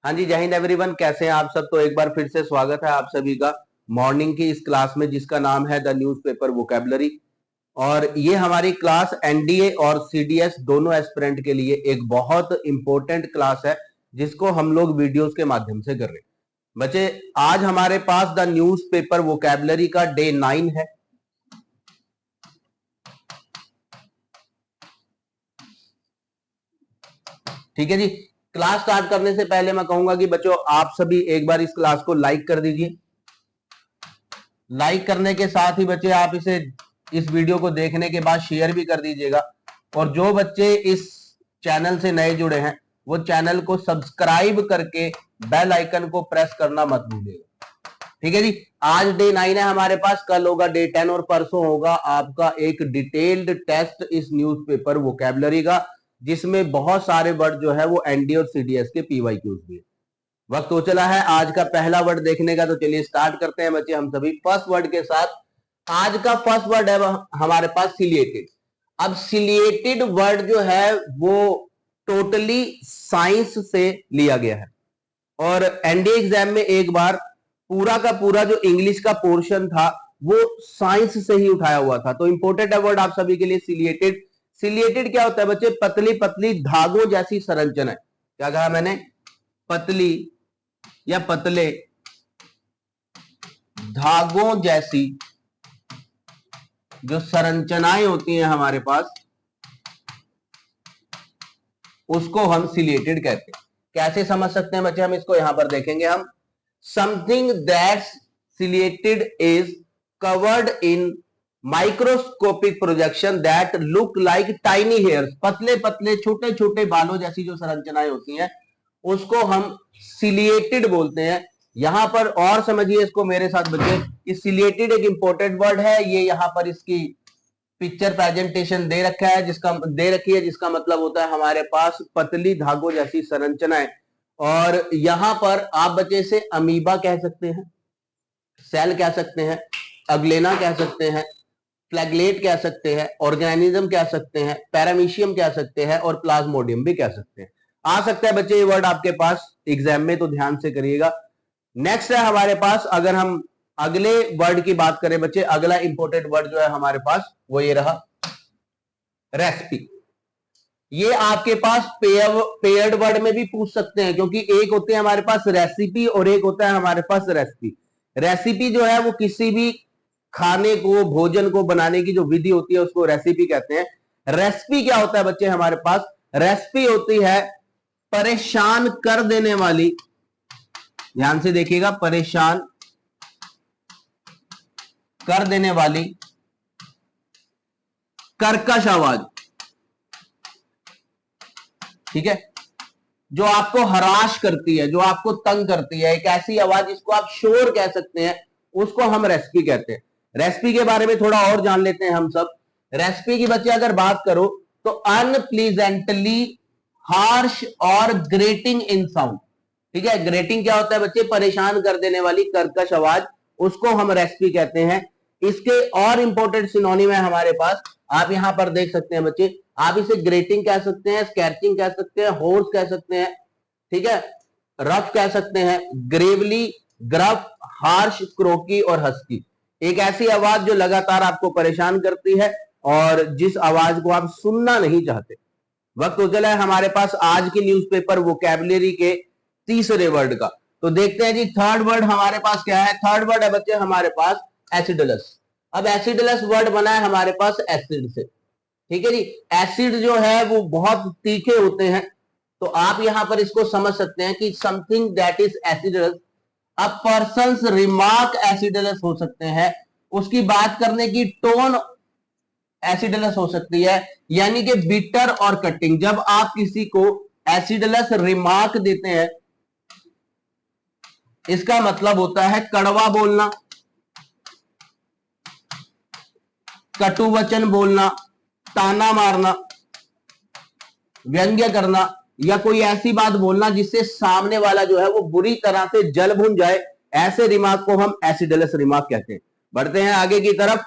हाँ जी, जय हिंद एवरीवन। कैसे हैं आप सब? तो एक बार फिर से स्वागत है आप सभी का मॉर्निंग की इस क्लास में जिसका नाम है द न्यूज़पेपर वोकैबुलरी। और ये हमारी क्लास एनडीए और सीडीएस दोनों एस्पिरेंट के लिए एक बहुत इंपॉर्टेंट क्लास है जिसको हम लोग वीडियोस के माध्यम से कर रहे हैं। बच्चे, आज हमारे पास द न्यूज़पेपर वोकैबुलरी का डे 9 है। ठीक है जी। क्लास स्टार्ट करने से पहले मैं कहूंगा कि बच्चों आप सभी एक बार इस क्लास को लाइक कर दीजिए। लाइक करने के साथ ही बच्चे आप इस वीडियो को देखने के बाद शेयर भी कर दीजिएगा। और जो बच्चे इस चैनल से नए जुड़े हैं वो चैनल को सब्सक्राइब करके बेल आइकन को प्रेस करना मत भूलिएगा। ठीक है जी। आज डे 9 है हमारे पास, कल होगा डे 10 और परसों होगा आपका एक डिटेल्ड टेस्ट इस न्यूज़पेपर वोकैबुलरी का, जिसमें बहुत सारे वर्ड जो है वो एनडी और सीडीएस के पीवाईक्यूज भी है। वक्त हो चला है आज का पहला वर्ड देखने का, तो चलिए स्टार्ट करते हैं बच्चे हम सभी फर्स्ट वर्ड के साथ। आज का फर्स्ट वर्ड है हमारे पास सिलिएटेड। अब सिलिएटेड वर्ड जो है वो टोटली साइंस से लिया गया है और एनडीए एग्जाम में एक बार पूरा का पूरा जो इंग्लिश का पोर्शन था वो साइंस से ही उठाया हुआ था। तो इंपोर्टेंट है वर्ड आप सभी के लिए सिलिएटेड। सिलिएटेड क्या होता है बच्चे? पतली पतली धागों जैसी संरचना है। क्या कहा मैंने? पतली या पतले धागों जैसी जो संरचनाएं होती हैं हमारे पास उसको हम सिलिएटेड कहते हैं। कैसे समझ सकते हैं बच्चे? हम इसको यहां पर देखेंगे। हम something that's ciliated is covered in microscopic projection that look like tiny hairs. पतले पतले छोटे छोटे बालों जैसी जो संरचनाएं होती हैं उसको हम सिलिएटेड बोलते हैं। यहां पर और समझिए इसको मेरे साथ बच्चे, सिलिएटेड एक इंपॉर्टेंट वर्ड है। ये यहां पर इसकी पिक्चर प्रेजेंटेशन दे रखा है दे रखी है जिसका मतलब होता है हमारे पास पतली धागों जैसी संरचनाएं। और यहां पर आप बच्चे से अमीबा कह सकते हैं, सेल कह सकते हैं, अग्लेना कह सकते हैं, फ्लैगलेट कह सकते हैं, ऑर्गेनिज्म कह सकते हैं, पैरामीशियम कह सकते हैं और प्लाज्मोडियम भी कह सकते हैं। आ सकता है बच्चे ये वर्ड आपके पास एग्जाम में, तो ध्यान से करिएगा। नेक्स्ट है हमारे पास, अगर हम अगले वर्ड की बात करें बच्चे, अगला इंपॉर्टेंट वर्ड जो है हमारे पास वो ये रहा, रेसिपी। ये आपके पास पेयर्ड वर्ड में भी पूछ सकते हैं क्योंकि एक होते हैं हमारे पास रेसिपी और एक होता है हमारे पास रेसिपी। रेसिपी जो है वो किसी भी खाने को, भोजन को बनाने की जो विधि होती है उसको रेसिपी कहते हैं। रेसिपी क्या होता है बच्चे हमारे पास? रेसिपी होती है परेशान कर देने वाली, ध्यान से देखिएगा, परेशान कर देने वाली कर्कश आवाज। ठीक है, जो आपको हराश करती है, जो आपको तंग करती है, एक ऐसी आवाज जिसको आप शोर कह सकते हैं, उसको हम रेसिपी कहते हैं। रेसिपी के बारे में थोड़ा और जान लेते हैं हम सब। रेसिपी की बच्चे अगर बात करो तो अनप्लीजेंटली हार्श और ग्रेटिंग इन साउंड। ठीक है, ग्रेटिंग क्या होता है बच्चे? परेशान कर देने वाली कर्कश आवाज, उसको हम रेसिपी कहते हैं। इसके और इंपॉर्टेंट सिनोनिम है हमारे पास, आप यहां पर देख सकते हैं बच्चे। आप इसे ग्रेटिंग कह सकते हैं, स्कैर्चिंग कह सकते हैं, होर्स कह सकते हैं, ठीक है, रफ कह सकते हैं, ग्रेवली, ग्रफ, हार्श, क्रोकी और हस्की। एक ऐसी आवाज जो लगातार आपको परेशान करती है और जिस आवाज को आप सुनना नहीं चाहते। वक्त हो चला है हमारे पास आज की न्यूज़पेपर वोकैबुलरी के तीसरे वर्ड का। तो देखते हैं जी थर्ड वर्ड हमारे पास क्या है। थर्ड वर्ड है बच्चे हमारे पास एसिडुलस। अब एसिडुलस वर्ड बना है हमारे पास एसिड से। ठीक है जी, एसिड जो है वो बहुत तीखे होते हैं, तो आप यहां पर इसको समझ सकते हैं कि something that is acidulous, a person's remark acidulous हो सकते हैं, उसकी बात करने की टोन एसिडुलस हो सकती है, यानी कि बिटर और कटिंग। जब आप किसी को एसिडुलस रिमार्क देते हैं इसका मतलब होता है कड़वा बोलना, कटु वचन बोलना, ताना मारना, व्यंग्य करना या कोई ऐसी बात बोलना जिससे सामने वाला जो है वो बुरी तरह से जल भुन जाए। ऐसे रिमार्क को हम एसिडुलस रिमार्क कहते हैं। बढ़ते हैं आगे की तरफ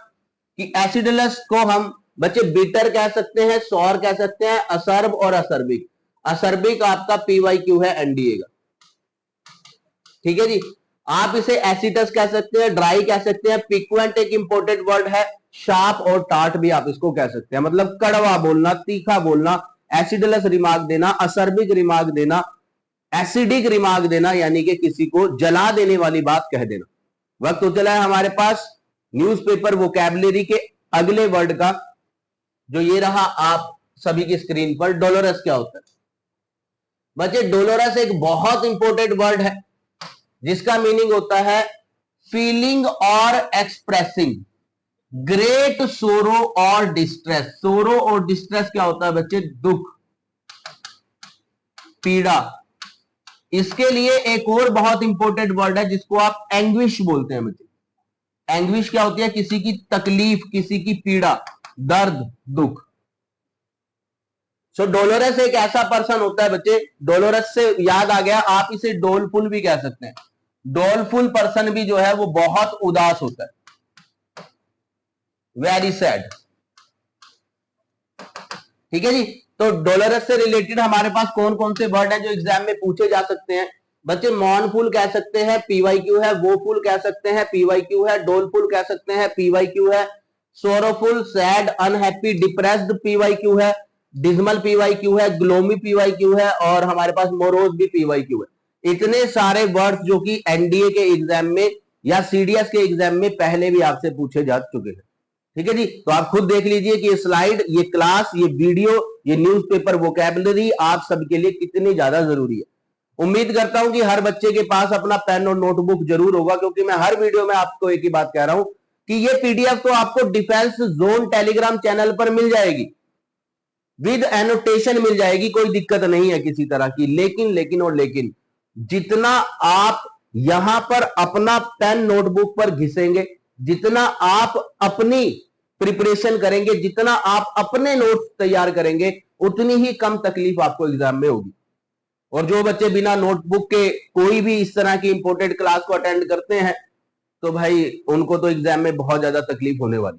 कि एसिडुलस को हम बच्चे बिटर कह सकते हैं, सौर कह सकते हैं, असर्ब और असर्बिक। असर्बिक आपका पीवाईक्यू है एनडीए का। ठीक है जी। आप इसे एसिडस कह सकते हैं, ड्राई कह सकते हैं, पिक्वेंट एक इंपोर्टेंट वर्ड है, शार्प और टार्ट भी आप इसको कह सकते हैं, मतलब कड़वा बोलना, तीखा बोलना, एसिडलस रिमार्क देना, असर्बिक रिमार्क देना, एसिडिक रिमार्क देना, यानी कि किसी को जला देने वाली बात कह देना। वक्त तो चला है हमारे पास न्यूज़पेपर वोकैबुलरी के अगले वर्ड का, जो ये रहा आप सभी की स्क्रीन पर। डोलोरस क्या होता है बच्चे? डोलोरस एक बहुत इंपॉर्टेंट वर्ड है जिसका मीनिंग होता है फीलिंग और एक्सप्रेसिंग ग्रेट सोरो और डिस्ट्रेस। सोरो और डिस्ट्रेस क्या होता है बच्चे? दुख, पीड़ा। इसके लिए एक और बहुत इंपॉर्टेंट वर्ड है जिसको आप एंग्विश बोलते हैं बच्चे। एंग्विश क्या होती है? किसी की तकलीफ, किसी की पीड़ा, दर्द, दुख। सो डोलोरस एक ऐसा पर्सन होता है बच्चे, डोलोरस से याद आ गया, आप इसे डोलफुल भी कह सकते हैं। डोलफुल पर्सन भी जो है वो बहुत उदास होता है, वेरी सैड। ठीक है जी। तो डोलोरस से रिलेटेड हमारे पास कौन कौन से वर्ड हैं जो एग्जाम में पूछे जा सकते हैं बच्चे? मॉर्नफुल कह सकते हैं, पीवाईक्यू है। वोफुल कह सकते हैं, पीवाईक्यू है। डोलफुल कह सकते हैं, पीवाईक्यू है। Sorrowful, sad, unhappy, depressed, PYQ है। डिजमल पीवाईक्यू है, ग्लोमी पीवाईक्यू है, और हमारे पास मोरोज भी पीवाईक्यू है। इतने सारे वर्ड्स जो कि एनडीए के एग्जाम में या सीडीएस के एग्जाम में पहले भी आपसे पूछे जा चुके हैं। ठीक है जी। तो आप खुद देख लीजिए कि ये स्लाइड, ये क्लास, ये वीडियो, ये न्यूज़पेपर वोकैबुलरी आप सबके लिए कितनी ज्यादा जरूरी है। उम्मीद करता हूं कि हर बच्चे के पास अपना पेन और नोटबुक जरूर होगा, क्योंकि मैं हर वीडियो में आपको एक ही बात कह रहा हूं कि ये पीडीएफ तो आपको डिफेंस जोन टेलीग्राम चैनल पर मिल जाएगी, विद एनोटेशन मिल जाएगी, कोई दिक्कत नहीं है किसी तरह की। लेकिन जितना आप यहां पर अपना पेन नोटबुक पर घिसेंगे, जितना आप अपनी प्रिपरेशन करेंगे, जितना आप अपने नोट्स तैयार करेंगे, उतनी ही कम तकलीफ आपको एग्जाम में होगी। और जो बच्चे बिना नोटबुक के कोई भी इस तरह की इंपोर्टेंट क्लास को अटेंड करते हैं, तो भाई उनको तो एग्जाम में बहुत ज्यादा तकलीफ होने वाली।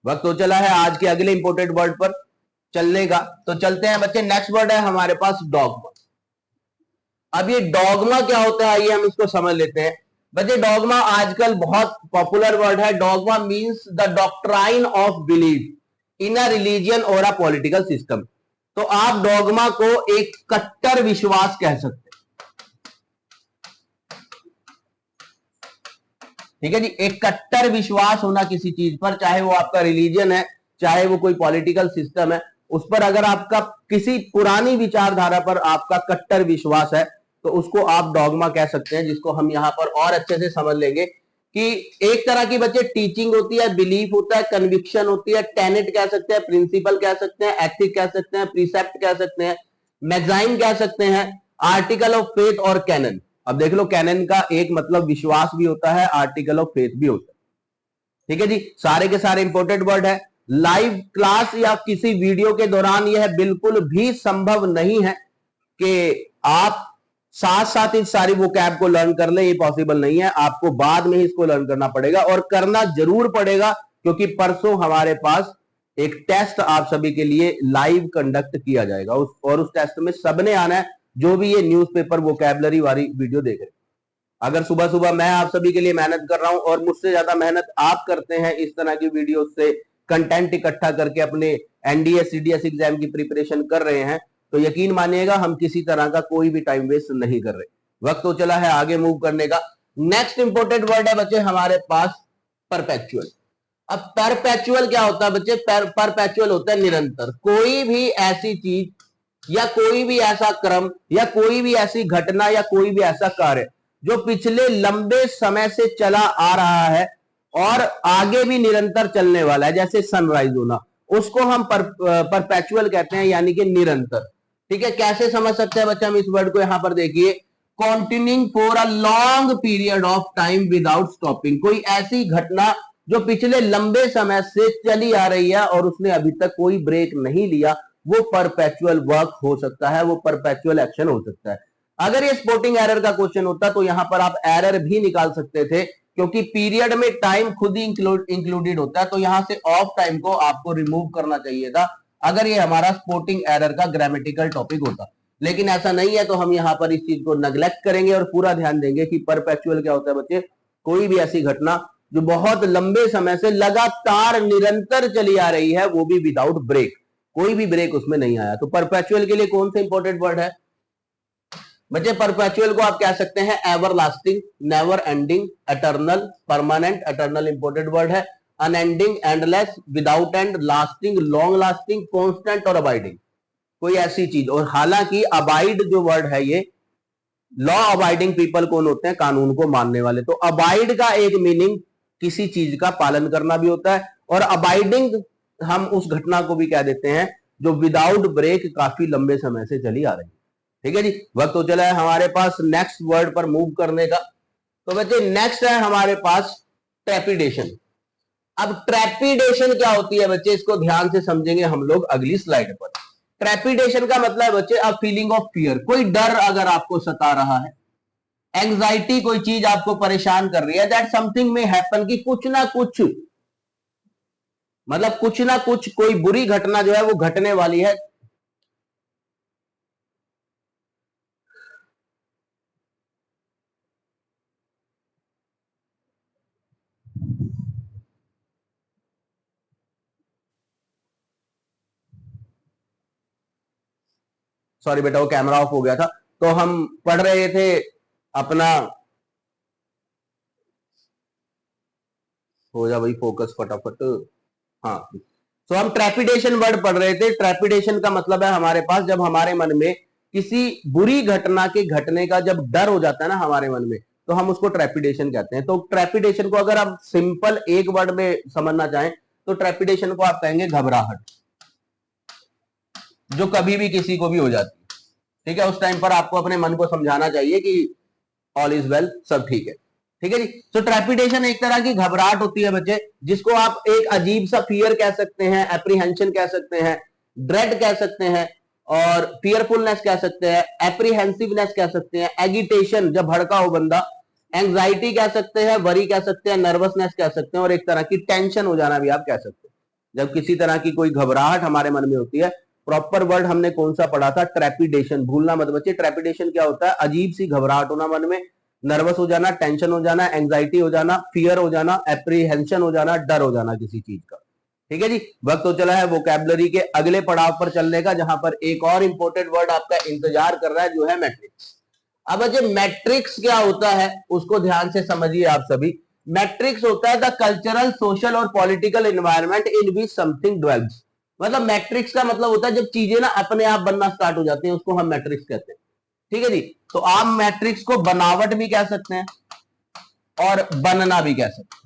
वक्त तो चला है आज के अगले इंपोर्टेंट वर्ड पर चलने का, तो चलते हैं बच्चे। नेक्स्ट वर्ड है हमारे पास डॉगमा। अब ये डॉगमा क्या होता है, आइए हम इसको समझ लेते हैं बच्चे। डॉगमा आजकल बहुत पॉपुलर वर्ड है। Dogma means the doctrine of belief in a religion और अ पॉलिटिकल सिस्टम। तो आप डॉगमा को एक कट्टर विश्वास कह सकते हैं। ठीक है जी। एक कट्टर विश्वास होना किसी चीज पर, चाहे वो आपका रिलीजन है, चाहे वो कोई पॉलिटिकल सिस्टम है, उस पर अगर आपका किसी पुरानी विचारधारा पर आपका कट्टर विश्वास है तो उसको आप डॉगमा कह सकते हैं, जिसको हम यहां पर और अच्छे से समझ लेंगे कि एक तरह की बच्चे टीचिंग होती है, बिलीफ होता है, कन्विक्शन होती है, टेनेट कह सकते हैं, प्रिंसिपल कह सकते हैं, एथिक कह सकते हैं, प्रीसेप्ट कह सकते हैं, मैगजाइन कह सकते हैं, आर्टिकल ऑफ फेथ और कैनन। अब देख लो, कैनन का एक मतलब विश्वास भी होता है, आर्टिकल ऑफ फेथ भी होता है। ठीक है जी। सारे के सारे इंपॉर्टेंट वर्ड है। लाइव क्लास या किसी वीडियो के दौरान यह बिल्कुल भी संभव नहीं है कि आप साथ साथ इस सारी वोकैब को लर्न कर ले, ये पॉसिबल नहीं है। आपको बाद में ही इसको लर्न करना पड़ेगा, और करना जरूर पड़ेगा, क्योंकि परसों हमारे पास एक टेस्ट आप सभी के लिए लाइव कंडक्ट किया जाएगा, और उस टेस्ट में सबने आना है जो भी ये न्यूज़पेपर वोकैबुलरी वाली वीडियो देख रहे हैं। अगर सुबह सुबह मैं आप सभी के लिए मेहनत कर रहा हूं और मुझसे ज्यादा मेहनत आप करते हैं इस तरह की वीडियो से कंटेंट इकट्ठा करके अपने एनडीए सीडीएस एग्जाम की प्रिपरेशन कर रहे हैं, तो यकीन मानिएगा हम किसी तरह का कोई भी टाइम वेस्ट नहीं कर रहे। वक्त तो चला है आगे मूव करने का। नेक्स्ट इंपोर्टेंट वर्ड है बच्चे हमारे पास परपेचुअल। अब परपेचुअल क्या होता है बच्चे? परपेचुअल होता है निरंतर। कोई भी ऐसी चीज या कोई भी ऐसा क्रम या कोई भी ऐसी घटना या कोई भी ऐसा कार्य जो पिछले लंबे समय से चला आ रहा है और आगे भी निरंतर चलने वाला है, जैसे सनराइज होना, उसको हम परपेचुअल कहते हैं, यानी कि निरंतर। ठीक है। कैसे समझ सकते हैं बच्चे हम इस वर्ड को? यहां पर देखिए, continuing for a long period of time without stopping. कोई ऐसी घटना जो पिछले लंबे समय से चली आ रही है और उसने अभी तक कोई ब्रेक नहीं लिया, वो परपेचुअल वर्क हो सकता है, वो परपेचुअल एक्शन हो सकता है। अगर ये स्पोर्टिंग एरर का क्वेश्चन होता तो यहां पर आप एरर भी निकाल सकते थे, क्योंकि पीरियड में टाइम खुद ही इंक्लूडेड होता है, तो यहां से ऑफ टाइम को आपको रिमूव करना चाहिए था अगर ये हमारा स्पोर्टिंग एरर का ग्रामेटिकल टॉपिक होता। लेकिन ऐसा नहीं है, तो हम यहां पर इस चीज को नेग्लेक्ट करेंगे और पूरा ध्यान देंगे कि परपेचुअल क्या होता है बच्चे, कोई भी ऐसी घटना जो बहुत लंबे समय से लगातार निरंतर चली आ रही है, वो भी विदाउट ब्रेक, कोई भी ब्रेक उसमें नहीं आया। तो परपेचुअल के लिए कौन सा इंपॉर्टेंट वर्ड है बच्चे? परपेचुअल को आप कह सकते हैं everlasting, never ending, eternal, permanent, eternal important word है, unending, endless, without end, lasting, long lasting, constant और अबाइडिंग, कोई ऐसी चीज। और हालांकि अबाइड जो वर्ड है, ये लॉ अबाइडिंग पीपल कौन होते हैं? कानून को मानने वाले। तो अबाइड का एक मीनिंग किसी चीज का पालन करना भी होता है, और अबाइडिंग हम उस घटना को भी कह देते हैं जो विदाउट ब्रेक काफी लंबे समय से चली आ रही है। ठीक है जी, वक्त हो चला है हमारे पास नेक्स्ट वर्ड पर मूव करने का। तो बच्चे नेक्स्ट है हमारे पास ट्रेपिडेशन। अब ट्रेपिडेशन क्या होती है बच्चे, इसको ध्यान से समझेंगे हम लोग अगली स्लाइड पर। ट्रेपिडेशन का मतलब है बच्चे अ फीलिंग ऑफ फियर, कोई डर अगर आपको सता रहा है, एंग्जाइटी, कोई चीज आपको परेशान कर रही है, दैट समथिंग में हैपन, कि कुछ ना कुछ, मतलब कुछ ना कुछ कोई बुरी घटना जो है वो घटने वाली है। सॉरी बेटा, वो कैमरा ऑफ हो गया था। तो हम पढ़ रहे थे अपना, हो जा भाई फोकस फटाफट। हाँ, तो हम ट्रेपिडेशन वर्ड पढ़ रहे थे। ट्रेपिडेशन का मतलब है हमारे पास जब हमारे मन में किसी बुरी घटना के घटने का जब डर हो जाता है ना हमारे मन में, तो हम उसको ट्रेपिडेशन कहते हैं। तो ट्रेपिडेशन को अगर आप सिंपल एक वर्ड में समझना चाहें, तो ट्रेपिडेशन को आप कहेंगे घबराहट, जो कभी भी किसी को भी हो जाती है। ठीक है, उस टाइम पर आपको अपने मन को समझाना चाहिए कि ऑल इज वेल, सब ठीक है। ठीक है जी। तो ट्रेपिडेशन एक तरह की घबराहट होती है बच्चे, जिसको आप एक अजीब सा फियर कह सकते हैं, एप्रीहेंशन कह सकते हैं, ड्रेड कह सकते हैं, और फियरफुलनेस कह सकते हैं, एप्रीहेंसिवनेस कह सकते हैं, एगिटेशन जब भड़का हो बंदा, एंग्जाइटी कह सकते हैं, वरी कह सकते हैं, नर्वसनेस कह सकते हैं, और एक तरह की टेंशन हो जाना भी आप कह सकते हैं। जब किसी तरह की कोई घबराहट हमारे मन में होती है, प्रॉपर वर्ड हमने कौन सा पढ़ा था? ट्रेपिडेशन, भूलना मत बच्चे। ट्रेपिडेशन क्या होता है? अजीब सी घबराहट होना मन में, नर्वस हो जाना, टेंशन हो जाना, एंग्जाइटी हो जाना, फियर हो जाना, एप्रीहेंशन हो जाना, डर हो जाना किसी चीज का। ठीक है जी, वक्त तो चला है वोकैबुलरी के अगले पड़ाव पर चलने का, जहां पर एक और इंपॉर्टेंट वर्ड आपका इंतजार कर रहा है, जो है मैट्रिक्स। अब अजय मैट्रिक्स क्या होता है उसको ध्यान से समझिए आप सभी। मैट्रिक्स होता है द कल्चरल, सोशल और political environment in which something develops. मतलब मैट्रिक्स का मतलब होता है जब चीजें ना अपने आप बनना स्टार्ट हो जाती हैं, उसको हम मैट्रिक्स कहते हैं। ठीक है जी। तो आप मैट्रिक्स को बनावट भी कह सकते हैं और बनना भी कह सकते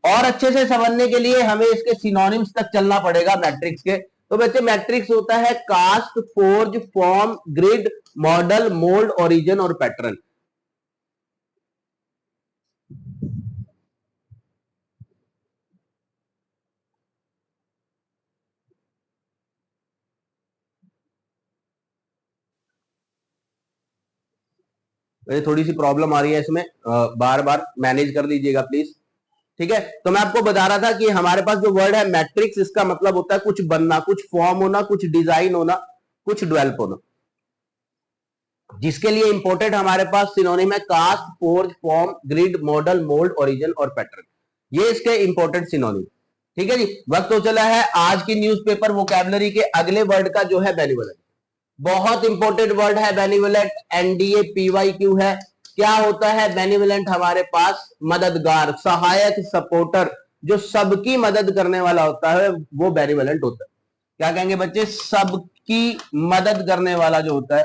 हैं। और अच्छे से समझने के लिए हमें इसके सिनोनिम्स तक चलना पड़ेगा मैट्रिक्स के। तो बच्चे मैट्रिक्स होता है cast, forge, form, grid, model, mould, origin और पैटर्न। ये थोड़ी सी प्रॉब्लम आ रही है इसमें, बार बार मैनेज कर लीजिएगा प्लीज। ठीक है, तो मैं आपको बता रहा था कि हमारे पास जो वर्ड है मैट्रिक्स, इसका मतलब होता है कुछ बनना, कुछ फॉर्म होना, कुछ डिजाइन होना, कुछ डेवलप होना। जिसके लिए इंपोर्टेंट हमारे पास सिनोनिम है cast, forge, form, grid, model, mould, origin और पैटर्न। ये इसके इंपोर्टेंट सिनोनिम। ठीक है जी, वक्त हो चला है आज की न्यूज़पेपर वोकैबुलरी के अगले वर्ड का, जो है बेनिवोलेंट। बहुत इंपॉर्टेंट वर्ड है बेनिवोलेंट, एनडीए पीवाईक्यू है। क्या होता है बेनिवोलेंट? हमारे पास मददगार, सहायक, सपोर्टर, जो सबकी मदद करने वाला होता है, वो बेनिवोलेंट होता है। क्या कहेंगे बच्चे? सबकी मदद करने वाला जो होता है,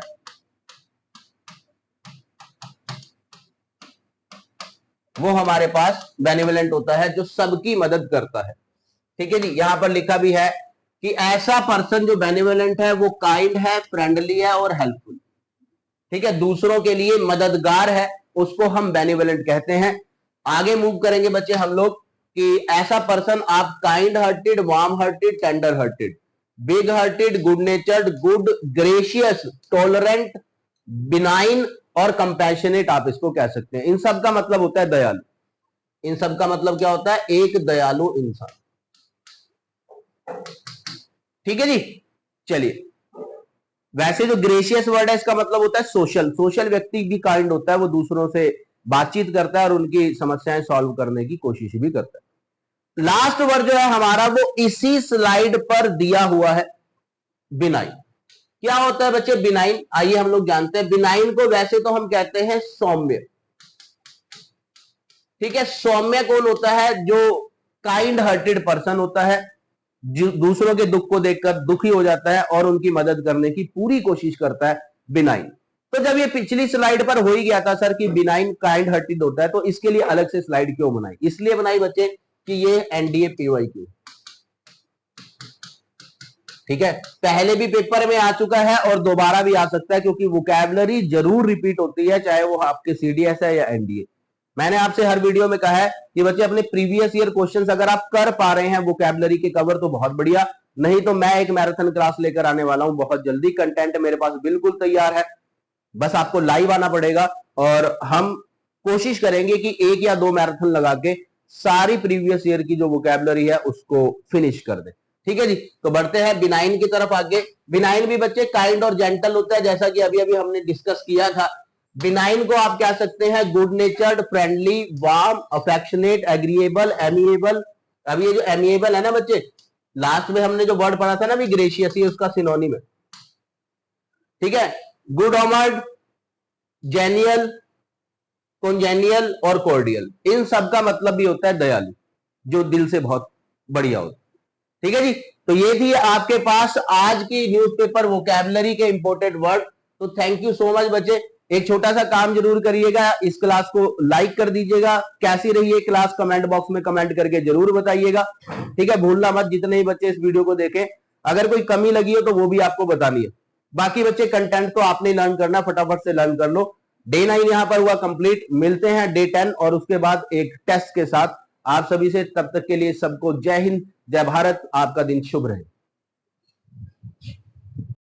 वो हमारे पास बेनिवोलेंट होता है, जो सबकी मदद करता है। ठीक है जी, यहां पर लिखा भी है कि ऐसा पर्सन जो बेनिवोलेंट है वो काइंड है, फ्रेंडली है और हेल्पफुल। ठीक है, दूसरों के लिए मददगार है, उसको हम बेनिवोलेंट कहते हैं। आगे मूव करेंगे बच्चे हम लोग कि ऐसा पर्सन आप kind hearted, warm hearted, tender hearted, big hearted, good natured, good, gracious, tolerant, benign और कंपैशनेट आप इसको कह सकते हैं। इन सब का मतलब होता है दयालु। इन सब का मतलब क्या होता है? एक दयालु इंसान। ठीक है जी, चलिए वैसे जो ग्रेशियस वर्ड है इसका मतलब होता है सोशल, सोशल व्यक्ति भी काइंड होता है, वो दूसरों से बातचीत करता है और उनकी समस्याएं सॉल्व करने की कोशिश भी करता है। लास्ट वर्ड जो है हमारा वो इसी स्लाइड पर दिया हुआ है, बिनाइन। क्या होता है बच्चे बिनाइन? आइए हम लोग जानते हैं। बिनाइन को वैसे तो हम कहते हैं सौम्य, ठीक है। सौम्य कौन होता है? जो काइंड हार्टेड पर्सन होता है, जो दूसरों के दुख को देखकर दुखी हो जाता है और उनकी मदद करने की पूरी कोशिश करता है, बिनाइन। तो जब ये पिछली स्लाइड पर हो ही गया था सर कि बिनाइन काइंड हार्टेड होता है, तो इसके लिए अलग से स्लाइड क्यों बनाई? इसलिए बनाई बच्चे कि ये एनडीए पीवाईक्यू, ठीक है, पहले भी पेपर में आ चुका है और दोबारा भी आ सकता है, क्योंकि वोकैबुलरी जरूर रिपीट होती है, चाहे वो आपके सीडीएस है या एनडीए। मैंने आपसे हर वीडियो में कहा है कि बच्चे अपने प्रीवियस ईयर क्वेश्चंस अगर आप कर पा रहे हैं वोकैबुलरी के कवर तो बहुत बढ़िया, नहीं तो मैं एक मैराथन क्लास लेकर आने वाला हूं बहुत जल्दी। कंटेंट मेरे पास बिल्कुल तैयार है, बस आपको लाइव आना पड़ेगा और हम कोशिश करेंगे कि 1 या 2 मैराथन लगा के सारी प्रीवियस ईयर की जो वोकैबुलरी है उसको फिनिश कर दे, ठीक है जी। तो बढ़ते हैं बिनाइन की तरफ आगे। बिनाइन भी बच्चे काइंड और जेंटल होता है, जैसा कि अभी अभी हमने डिस्कस किया था। बिनाइन को आप कह सकते हैं good नेचर्ड, friendly, warm, affectionate, agreeable, amiable. अब ये जो एमिएबल है ना बच्चे, लास्ट में हमने जो वर्ड पढ़ा था ना भी ग्रेशियस, ये उसका सिनोनिम है, ठीक है। गुड ऑमर्ड, जेनियल, कॉन्जेनियल और कॉर्डियल, इन सब का मतलब भी होता है दयालु, जो दिल से बहुत बढ़िया होता है, ठीक है जी। तो ये थी आपके पास आज की न्यूज़पेपर वोकैबुलरी के इंपोर्टेंट वर्ड। तो थैंक यू सो मच बच्चे। एक छोटा सा काम जरूर करिएगा, इस क्लास को लाइक कर दीजिएगा। कैसी रही है क्लास कमेंट बॉक्स में कमेंट करके जरूर बताइएगा, ठीक है। भूलना मत जितने ही बच्चे इस वीडियो को देखें, अगर कोई कमी लगी हो तो वो भी आपको बतानी है। बाकी बच्चे कंटेंट तो आपने लर्न करना, फटाफट से लर्न कर लो। डे 9 यहां पर हुआ कंप्लीट, मिलते हैं डे 10 और उसके बाद एक टेस्ट के साथ आप सभी से। तब तक के लिए सबको जय हिंद, जय भारत, आपका दिन शुभ रहे।